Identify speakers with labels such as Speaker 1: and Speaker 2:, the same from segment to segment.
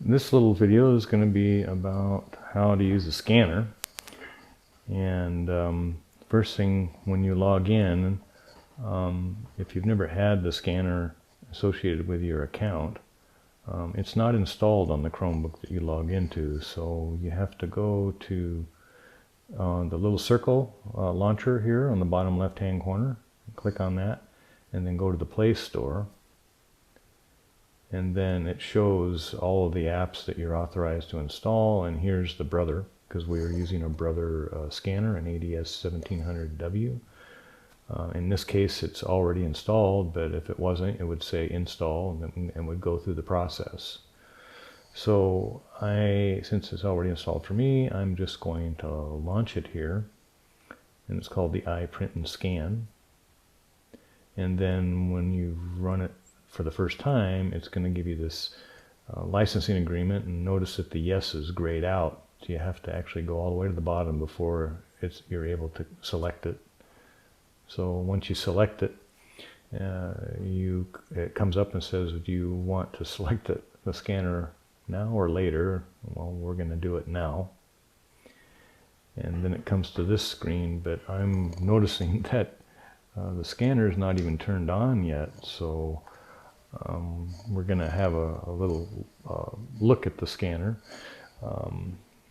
Speaker 1: This little video is going to be about how to use a scanner. And first thing, when you log in, if you've never had the scanner associated with your account, it's not installed on the Chromebook that you log into, so you have to go to the little circle launcher here on the bottom left hand corner, click on that, and then go to the Play Store, and then it shows all of the apps that you're authorized to install. And here's the Brother, because we are using a Brother scanner, an ADS 1700W. In this case it's already installed, but if it wasn't, it would say install and would go through the process. So since it's already installed for me, I'm just going to launch it here, and it's called the iPrint and Scan. And then when you run it for the first time, it's going to give you this licensing agreement, and notice that the yes is grayed out, so you have to actually go all the way to the bottom before you're able to select it. So once you select it, it comes up and says, do you want to select the scanner now or later? Well, we're going to do it now. And then it comes to this screen, but I'm noticing that the scanner is not even turned on yet, so we're going to have a little look at the scanner,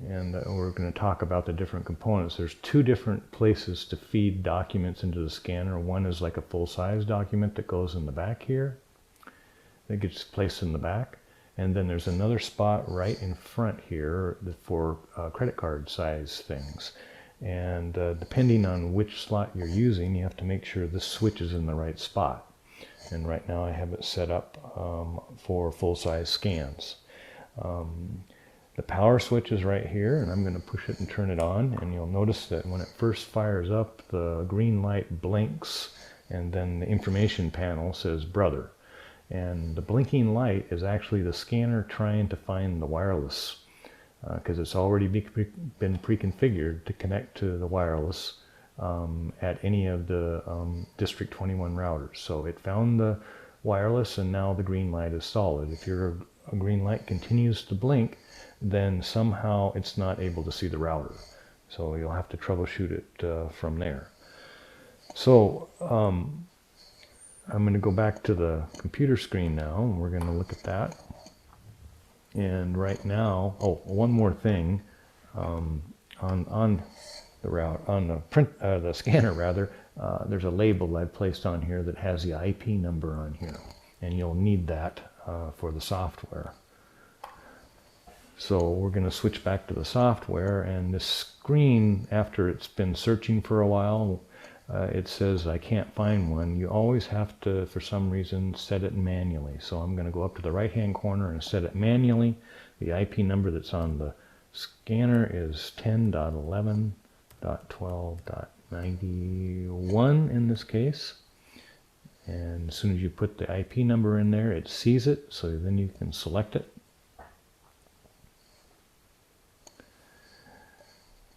Speaker 1: and we're going to talk about the different components. There's two different places to feed documents into the scanner. One is like a full-size document that goes in the back here, that gets placed in the back, and then there's another spot right in front here for credit card size things. And depending on which slot you're using, you have to make sure this switch is in the right spot. And right now I have it set up for full-size scans. The power switch is right here, and I'm going to push it and turn it on, and you'll notice that when it first fires up, the green light blinks, and then the information panel says Brother. And the blinking light is actually the scanner trying to find the wireless, because it's already been pre-configured to connect to the wireless at any of the District 21 routers. So it found the wireless, and now the green light is solid. If your green light continues to blink, then somehow it's not able to see the router. So you'll have to troubleshoot it from there. So I'm going to go back to the computer screen now, and we're going to look at that. And right now, one more thing, on the scanner rather, there's a label I've placed on here that has the IP number on here, and you'll need that for the software. So we're going to switch back to the software, and this screen, after it's been searching for a while, it says I can't find one. You always have to, for some reason, set it manually. So I'm going to go up to the right hand corner and set it manually. The IP number that's on the scanner is 10.11.12.91 in this case. And as soon as you put the IP number in there, it sees it, so then you can select it.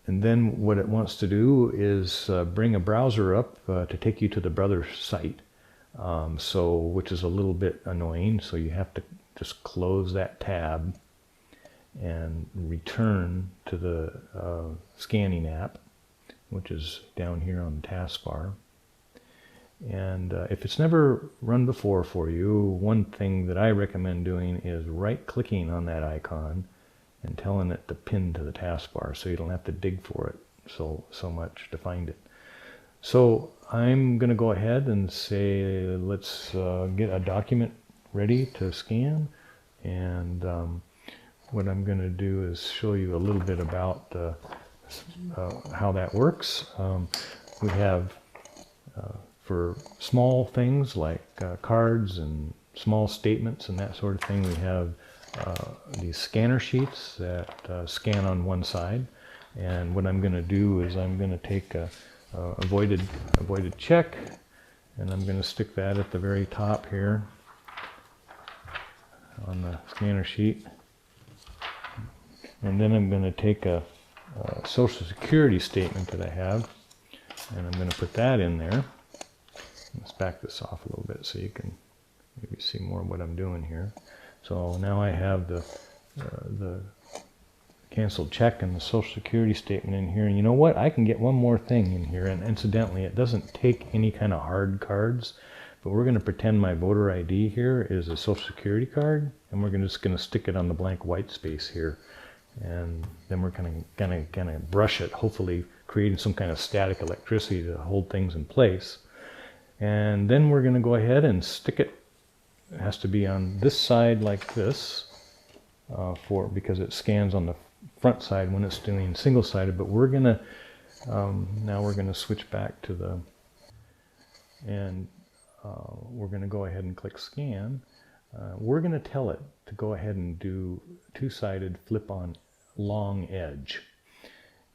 Speaker 1: And then what it wants to do is bring a browser up to take you to the Brother site, which is a little bit annoying. So you have to just close that tab and return to the scanning app, which is down here on the taskbar. And if it's never run before for you, one thing that I recommend doing is right-clicking on that icon and telling it to pin to the taskbar, so you don't have to dig for it so much to find it. So I'm going to go ahead and say, let's get a document ready to scan. And what I'm going to do is show you a little bit about how that works. We have, for small things like cards and small statements and that sort of thing, we have these scanner sheets that scan on one side. And what I'm going to do is I'm going to take a avoided check, and I'm going to stick that at the very top here on the scanner sheet. And then I'm going to take a Social Security statement that I have, and I'm going to put that in there. Let's back this off a little bit so you can maybe see more of what I'm doing here. So now I have the the canceled check and the Social Security statement in here. And you know what? I can get one more thing in here. And incidentally, it doesn't take any kind of hard cards, but we're going to pretend my voter ID here is a Social Security card, and we're just going to stick it on the blank white space here. And then we're going to brush it, hopefully creating some kind of static electricity to hold things in place. And then we're going to go ahead and stick it. It has to be on this side like this, because it scans on the front side when it's doing single-sided. But we're going to now we're going to switch back to the, and we're going to go ahead and click scan. We're going to tell it to go ahead and do two-sided flip-on long edge,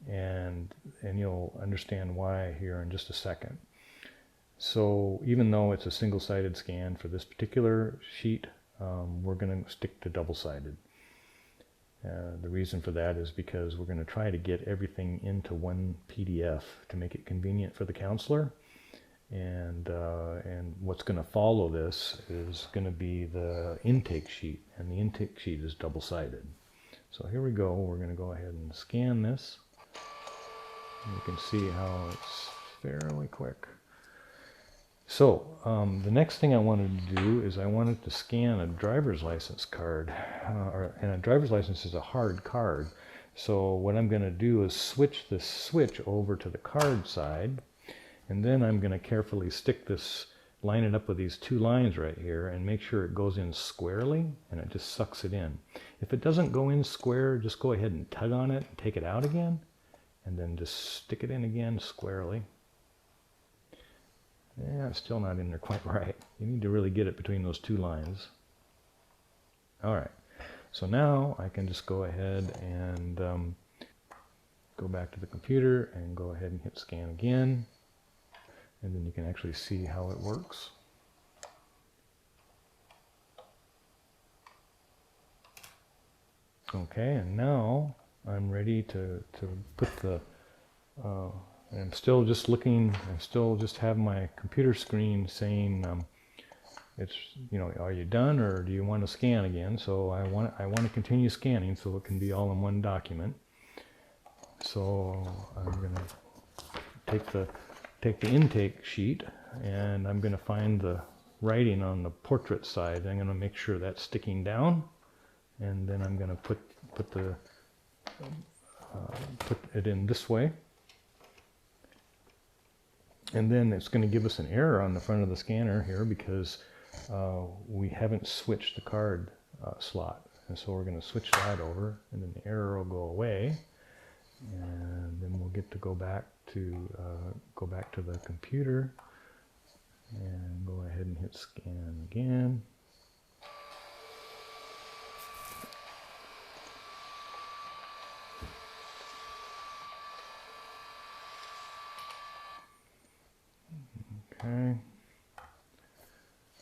Speaker 1: and you'll understand why here in just a second. So even though it's a single-sided scan for this particular sheet, we're going to stick to double-sided. The reason for that is because we're going to try to get everything into one PDF to make it convenient for the counselor. And what's going to follow this is going to be the intake sheet, and the intake sheet is double-sided. So here we go. We're going to go ahead and scan this. And you can see how it's fairly quick. So the next thing I wanted to do is I wanted to scan a driver's license card, and a driver's license is a hard card. So what I'm going to do is switch this switch over to the card side, and then I'm going to carefully stick this, line it up with these two lines right here, and make sure it goes in squarely, and it just sucks it in. If it doesn't go in square, just go ahead and tug on it and take it out again, and then just stick it in again squarely. Yeah, it's still not in there quite right. You need to really get it between those two lines. All right, so now I can just go ahead and go back to the computer and go ahead and hit scan again. And then you can actually see how it works. Okay, and now I'm ready to put the, I'm still just looking, I still just have my computer screen saying, it's, you know, are you done or do you want to scan again? So I want to continue scanning so it can be all in one document. So I'm going to take the intake sheet, and I'm going to find the writing on the portrait side. I'm going to make sure that's sticking down, and then I'm going to put it in this way. And then it's going to give us an error on the front of the scanner here because we haven't switched the card slot. And so we're going to switch that over, and then the error will go away. And then we'll get to go back to the computer and go ahead and hit scan again. Okay.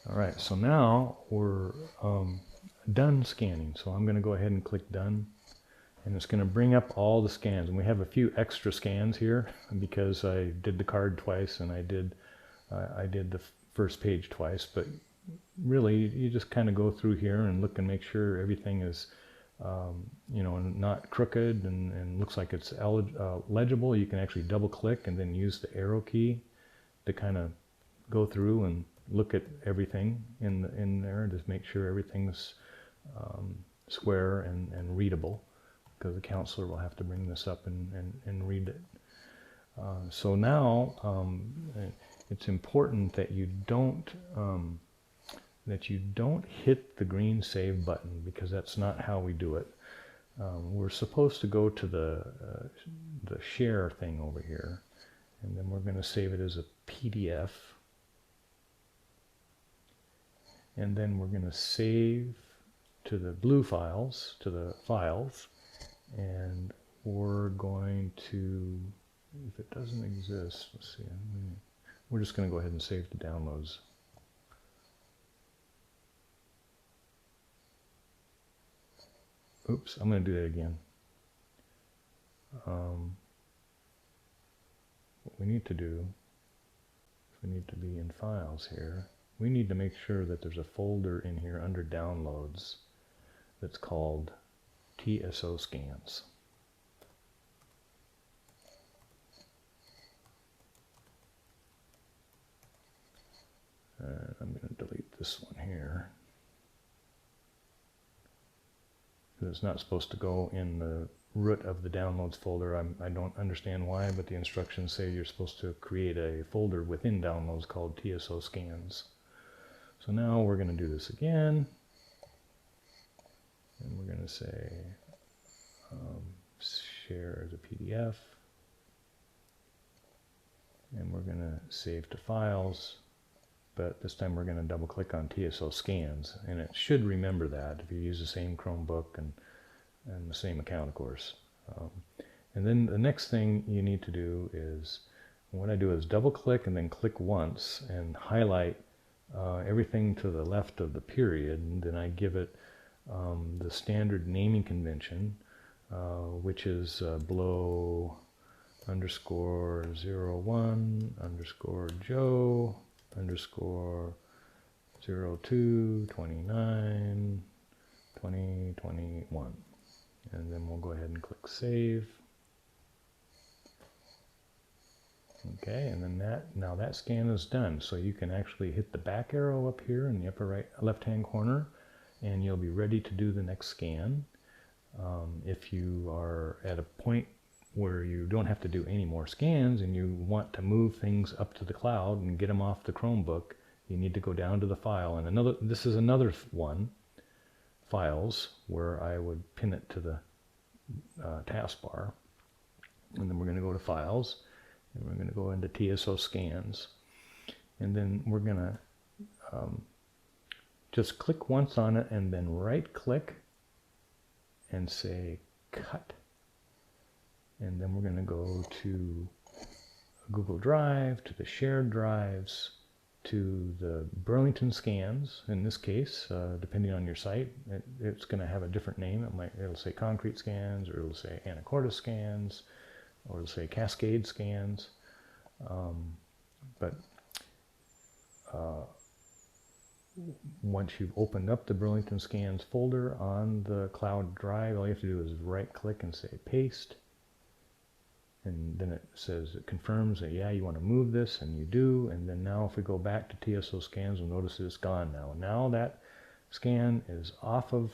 Speaker 1: All right, so now we're done scanning. So I'm going to go ahead and click done. And it's going to bring up all the scans. And we have a few extra scans here because I did the card twice and I did the first page twice. But really, you just kind of go through here and look and make sure everything is, you know, not crooked and looks like it's legible. You can actually double click and then use the arrow key to kind of go through and look at everything in there, just make sure everything's square and readable, because the counselor will have to bring this up and read it. So now it's important that you don't hit the green save button, because that's not how we do it. We're supposed to go to the share thing over here, and then we're going to save it as a PDF, and then we're going to save to the blue files, to the files, and we're going to, if it doesn't exist, let's see, we're just going to go ahead and save to downloads. Oops, I'm going to do that again. What we need to do is we need to be in files here. We need to make sure that there's a folder in here under downloads that's called TSO scans. I'm going to delete this one here, because it's not supposed to go in the root of the downloads folder. I don't understand why, but the instructions say you're supposed to create a folder within downloads called TSO scans. So now we're going to do this again, and we're going to say share as a PDF, and we're going to save to files. But this time we're going to double click on TSO scans, and it should remember that if you use the same Chromebook and the same account, of course. And then the next thing you need to do is, what I do is double click and then click once and highlight everything to the left of the period, and then I give it the standard naming convention, which is blow underscore 01 underscore Joe underscore 02 29 2021, and then we'll go ahead and click save. Okay, and then now that scan is done. So you can actually hit the back arrow up here in the upper right left hand corner, and you'll be ready to do the next scan. If you are at a point where you don't have to do any more scans and you want to move things up to the cloud and get them off the Chromebook, you need to go down to the file. And this is another one, files, where I would pin it to the taskbar. And then we're going to go to files, and we're going to go into TSO scans. And then we're going to just click once on it and then right click and say cut. And then we're going to go to Google Drive, to the shared drives, to the Burlington scans. In this case, depending on your site, it's going to have a different name. It'll say Concrete Scans, or it'll say Anacortes Scans, or it'll say Cascade Scans. But once you've opened up the Burlington Scans folder on the cloud drive, all you have to do is right click and say paste. And then it says, it confirms that, yeah, you want to move this, and you do. And then now if we go back to TSO scans, we'll notice that it's gone now. Now that scan is off of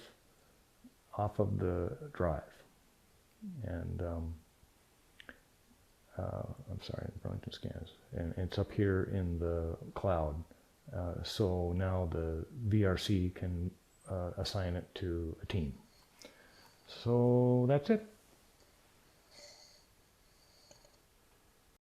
Speaker 1: the drive. And I'm sorry, the Burlington scans. And it's up here in the cloud. So now the VRC can assign it to a team. So that's it.